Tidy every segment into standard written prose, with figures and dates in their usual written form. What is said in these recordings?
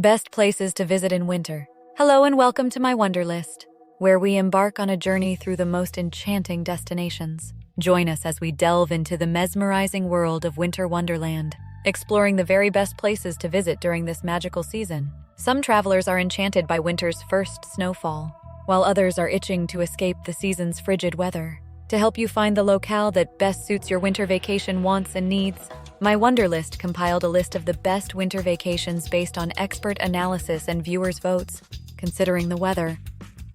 Best places to visit in winter. Hello and welcome to my Wonderlist, where we embark on a journey through the most enchanting destinations. Join us as we delve into the mesmerizing world of Winter Wonderland, exploring the very best places to visit during this magical season. Some travelers are enchanted by winter's first snowfall, while others are itching to escape the season's frigid weather. To help you find the locale that best suits your winter vacation wants and needs, my Wonderlist compiled a list of the best winter vacations based on expert analysis and viewers' votes, considering the weather,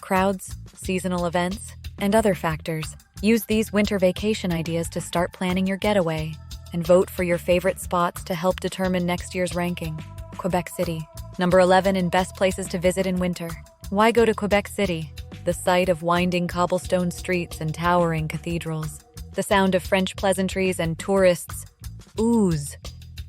crowds, seasonal events, and other factors. Use these winter vacation ideas to start planning your getaway, and vote for your favorite spots to help determine next year's ranking. Quebec City, number 11 in best places to visit in winter. Why go to Quebec City? The sight of winding cobblestone streets and towering cathedrals. The sound of French pleasantries and tourists' ooze.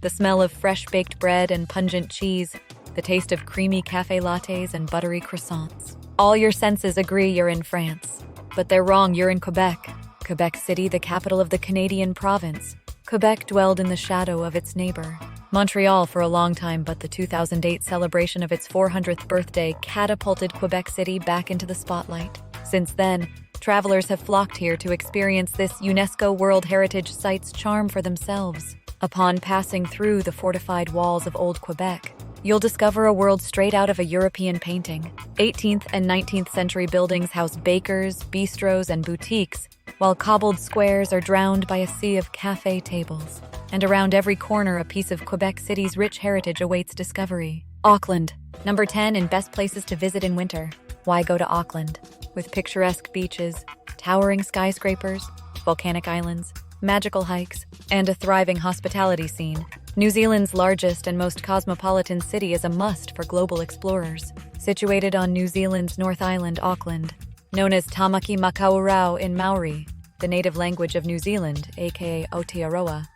The smell of fresh-baked bread and pungent cheese. The taste of creamy cafe lattes and buttery croissants. All your senses agree you're in France. But they're wrong, you're in Quebec. Quebec City, the capital of the Canadian province. Quebec dwelled in the shadow of its neighbor, Montreal, for a long time, but the 2008 celebration of its 400th birthday catapulted Quebec City back into the spotlight. Since then, travelers have flocked here to experience this UNESCO World Heritage Site's charm for themselves. Upon passing through the fortified walls of Old Quebec, you'll discover a world straight out of a European painting. 18th and 19th century buildings house bakers, bistros, and boutiques, while cobbled squares are drowned by a sea of cafe tables. And around every corner, a piece of Quebec City's rich heritage awaits discovery. Auckland, number 10 in best places to visit in winter. Why go to Auckland? With picturesque beaches, towering skyscrapers, volcanic islands, magical hikes, and a thriving hospitality scene, New Zealand's largest and most cosmopolitan city is a must for global explorers. Situated on New Zealand's North Island, Auckland, known as Tamaki Makaurau in Maori, the native language of New Zealand, aka Aotearoa,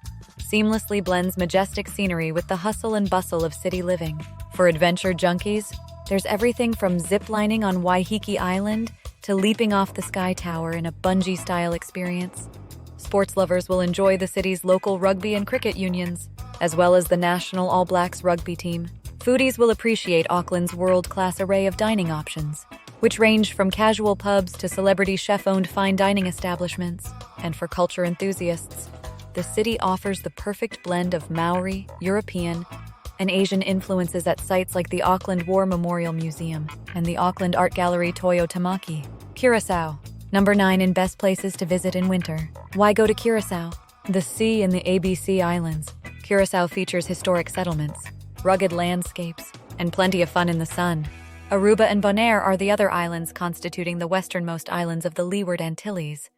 seamlessly blends majestic scenery with the hustle and bustle of city living. For adventure junkies, there's everything from zip-lining on Waiheke Island to leaping off the Sky Tower in a bungee-style experience. Sports lovers will enjoy the city's local rugby and cricket unions, as well as the National All Blacks rugby team. Foodies will appreciate Auckland's world-class array of dining options, which range from casual pubs to celebrity chef-owned fine dining establishments. And for culture enthusiasts, the city offers the perfect blend of Maori, European, and Asian influences at sites like the Auckland War Memorial Museum and the Auckland Art Gallery Toyo Tamaki. Curaao, number 9 in best places to visit in winter. Why go to Curaao? The sea and the ABC Islands. Curaao features historic settlements, rugged landscapes, and plenty of fun in the sun. Aruba and Bonaire are the other islands constituting the westernmost islands of the Leeward Antilles.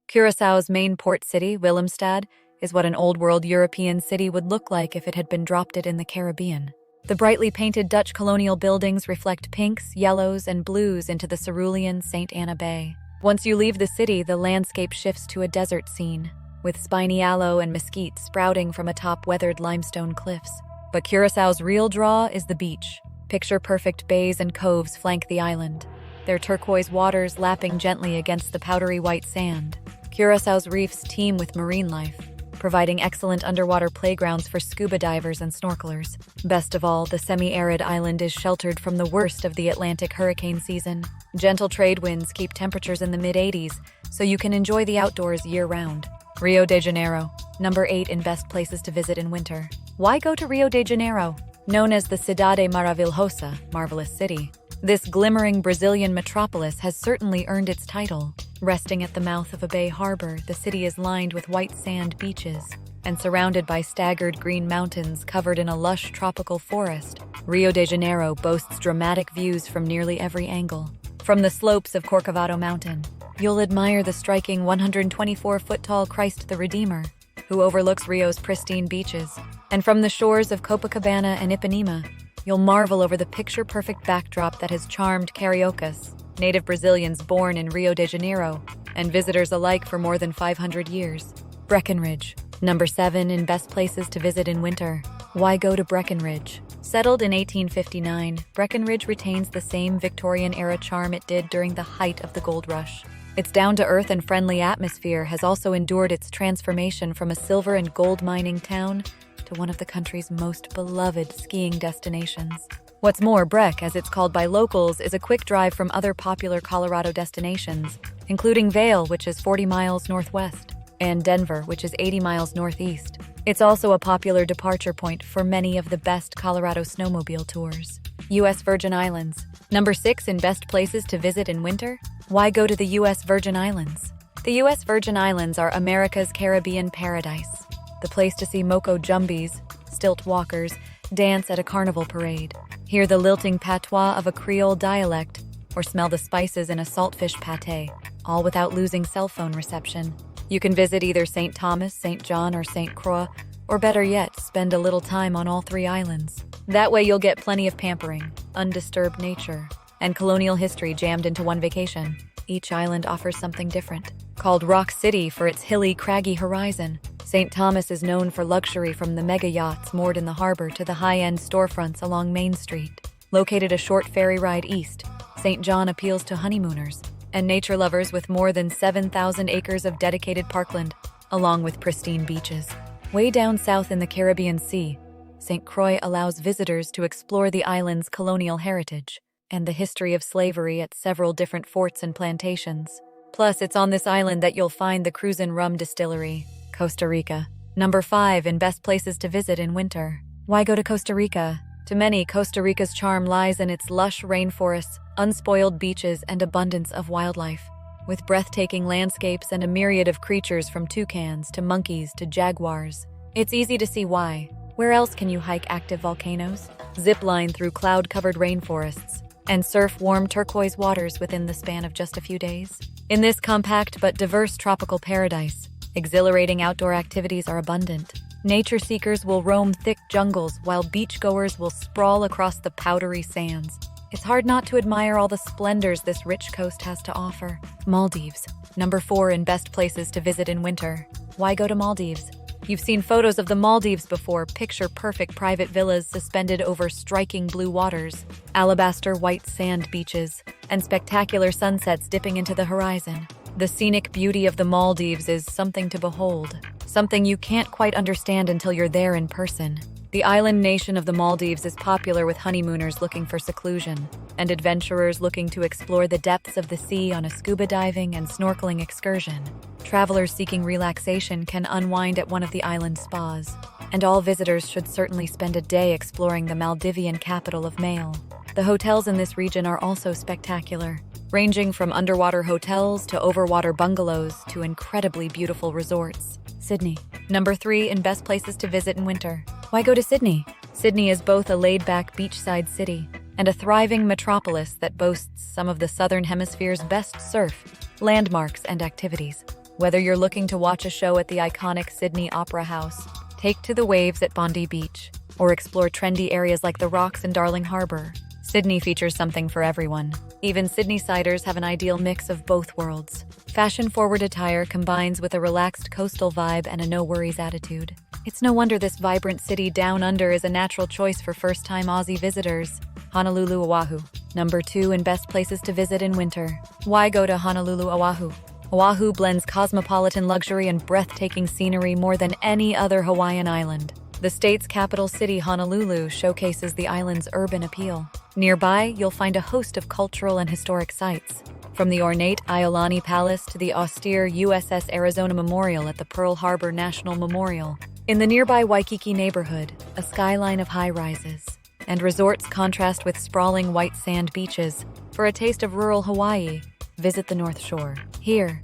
Curaçao's main port city, Willemstad, is what an old-world European city would look like if it had been dropped in the Caribbean. The brightly painted Dutch colonial buildings reflect pinks, yellows, and blues into the cerulean St. Anna Bay. Once you leave the city, the landscape shifts to a desert scene, with spiny aloe and mesquite sprouting from atop weathered limestone cliffs. But Curaçao's real draw is the beach. Picture-perfect bays and coves flank the island, their turquoise waters lapping gently against the powdery white sand. Curaçao's reefs teem with marine life, providing excellent underwater playgrounds for scuba divers and snorkelers. Best of all, the semi-arid island is sheltered from the worst of the Atlantic hurricane season. Gentle trade winds keep temperatures in the mid-80s, so you can enjoy the outdoors year-round. Rio de Janeiro, number 8 in best places to visit in winter. Why go to Rio de Janeiro? Known as the Cidade Maravilhosa, Marvelous City, this glimmering Brazilian metropolis has certainly earned its title. Resting at the mouth of a bay harbor, the city is lined with white sand beaches and surrounded by staggered green mountains covered in a lush tropical forest. Rio de Janeiro boasts dramatic views from nearly every angle. From the slopes of Corcovado Mountain, you'll admire the striking 124-foot-tall Christ the Redeemer, who overlooks Rio's pristine beaches. And from the shores of Copacabana and Ipanema, you'll marvel over the picture-perfect backdrop that has charmed cariocas, native Brazilians born in Rio de Janeiro, and visitors alike for more than 500 years. Breckenridge, number 7 in best places to visit in winter. Why go to Breckenridge? Settled in 1859, Breckenridge retains the same Victorian-era charm it did during the height of the gold rush. Its down-to-earth and friendly atmosphere has also endured its transformation from a silver and gold mining town to one of the country's most beloved skiing destinations. What's more, Breck, as it's called by locals, is a quick drive from other popular Colorado destinations, including Vail, which is 40 miles northwest, and Denver, which is 80 miles northeast. It's also a popular departure point for many of the best Colorado snowmobile tours. U.S. Virgin Islands. Number 6 in best places to visit in winter? Why go to the U.S. Virgin Islands? The U.S. Virgin Islands are America's Caribbean paradise, the place to see moco jumbies, stilt walkers, dance at a carnival parade, hear the lilting patois of a Creole dialect, or smell the spices in a saltfish pâté, all without losing cell phone reception. You can visit either St. Thomas, St. John, or St. Croix, or better yet, spend a little time on all 3 islands. That way you'll get plenty of pampering, undisturbed nature, and colonial history jammed into one vacation. Each island offers something different. Called Rock City for its hilly, craggy horizon, St. Thomas is known for luxury from the mega yachts moored in the harbor to the high-end storefronts along Main Street. Located a short ferry ride east, St. John appeals to honeymooners and nature lovers with more than 7,000 acres of dedicated parkland, along with pristine beaches. Way down south in the Caribbean Sea, St. Croix allows visitors to explore the island's colonial heritage and the history of slavery at several different forts and plantations. Plus, it's on this island that you'll find the Cruzan Rum Distillery. Costa Rica. Number 5 in best places to visit in winter. Why go to Costa Rica? To many, Costa Rica's charm lies in its lush rainforests, unspoiled beaches, and abundance of wildlife. With breathtaking landscapes and a myriad of creatures from toucans to monkeys to jaguars, it's easy to see why. Where else can you hike active volcanoes, zip line through cloud-covered rainforests, and surf warm turquoise waters within the span of just a few days? In this compact but diverse tropical paradise, exhilarating outdoor activities are abundant. Nature seekers will roam thick jungles while beachgoers will sprawl across the powdery sands. It's hard not to admire all the splendors this rich coast has to offer. Maldives. Number 4 in best places to visit in winter. Why go to Maldives? You've seen photos of the Maldives before, picture-perfect private villas suspended over striking blue waters, alabaster white sand beaches, and spectacular sunsets dipping into the horizon. The scenic beauty of the Maldives is something to behold, something you can't quite understand until you're there in person. The island nation of the Maldives is popular with honeymooners looking for seclusion and adventurers looking to explore the depths of the sea on a scuba diving and snorkeling excursion. Travelers seeking relaxation can unwind at one of the island spas, and all visitors should certainly spend a day exploring the Maldivian capital of Mail. The hotels in this region are also spectacular, ranging from underwater hotels to overwater bungalows to incredibly beautiful resorts. Sydney. Number 3 in best places to visit in winter. Why go to Sydney? Sydney is both a laid-back beachside city and a thriving metropolis that boasts some of the Southern Hemisphere's best surf, landmarks, and activities. Whether you're looking to watch a show at the iconic Sydney Opera House, take to the waves at Bondi Beach, or explore trendy areas like the Rocks and Darling Harbour, Sydney features something for everyone. Even Sydney-siders have an ideal mix of both worlds. Fashion-forward attire combines with a relaxed coastal vibe and a no-worries attitude. It's no wonder this vibrant city down under is a natural choice for first-time Aussie visitors. Honolulu, Oahu. Number 2 in best places to visit in winter. Why go to Honolulu, Oahu? Oahu blends cosmopolitan luxury and breathtaking scenery more than any other Hawaiian island. The state's capital city, Honolulu, showcases the island's urban appeal. Nearby, you'll find a host of cultural and historic sites, from the ornate Iolani Palace to the austere USS Arizona Memorial at the Pearl Harbor National Memorial. In the nearby Waikiki neighborhood, a skyline of high-rises and resorts contrast with sprawling white sand beaches. For a taste of rural Hawaii, visit the North Shore. Here,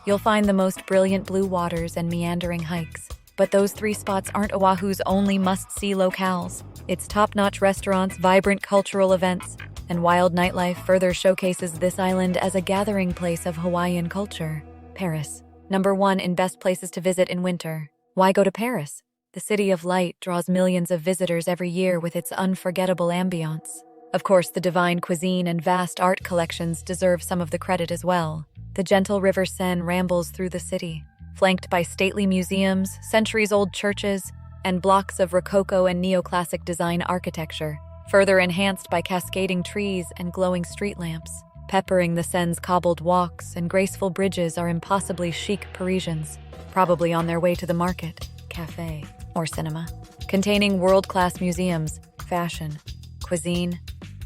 you'll find the most brilliant blue waters and meandering hikes. But those 3 spots aren't Oahu's only must-see locales. Its top-notch restaurants, vibrant cultural events, and wild nightlife further showcases this island as a gathering place of Hawaiian culture. Paris. Number 1 in best places to visit in winter. Why go to Paris? The City of Light draws millions of visitors every year with its unforgettable ambiance. Of course, the divine cuisine and vast art collections deserve some of the credit as well. The gentle River Seine rambles through the city, flanked by stately museums, centuries-old churches, and blocks of Rococo and neoclassic design architecture, further enhanced by cascading trees and glowing street lamps. Peppering the Seine's cobbled walks and graceful bridges are impossibly chic Parisians, probably on their way to the market, cafe, or cinema, containing world-class museums, fashion, cuisine,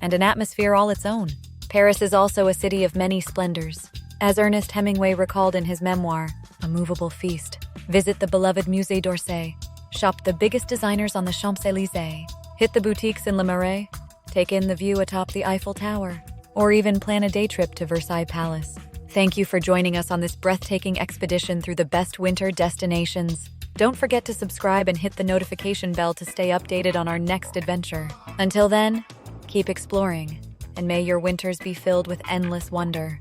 and an atmosphere all its own. Paris is also a city of many splendors. As Ernest Hemingway recalled in his memoir, A Movable Feast, visit the beloved Musée d'Orsay, shop the biggest designers on the Champs-Élysées, hit the boutiques in Le Marais, take in the view atop the Eiffel Tower, or even plan a day trip to Versailles Palace. Thank you for joining us on this breathtaking expedition through the best winter destinations. Don't forget to subscribe and hit the notification bell to stay updated on our next adventure. Until then, keep exploring, and may your winters be filled with endless wonder.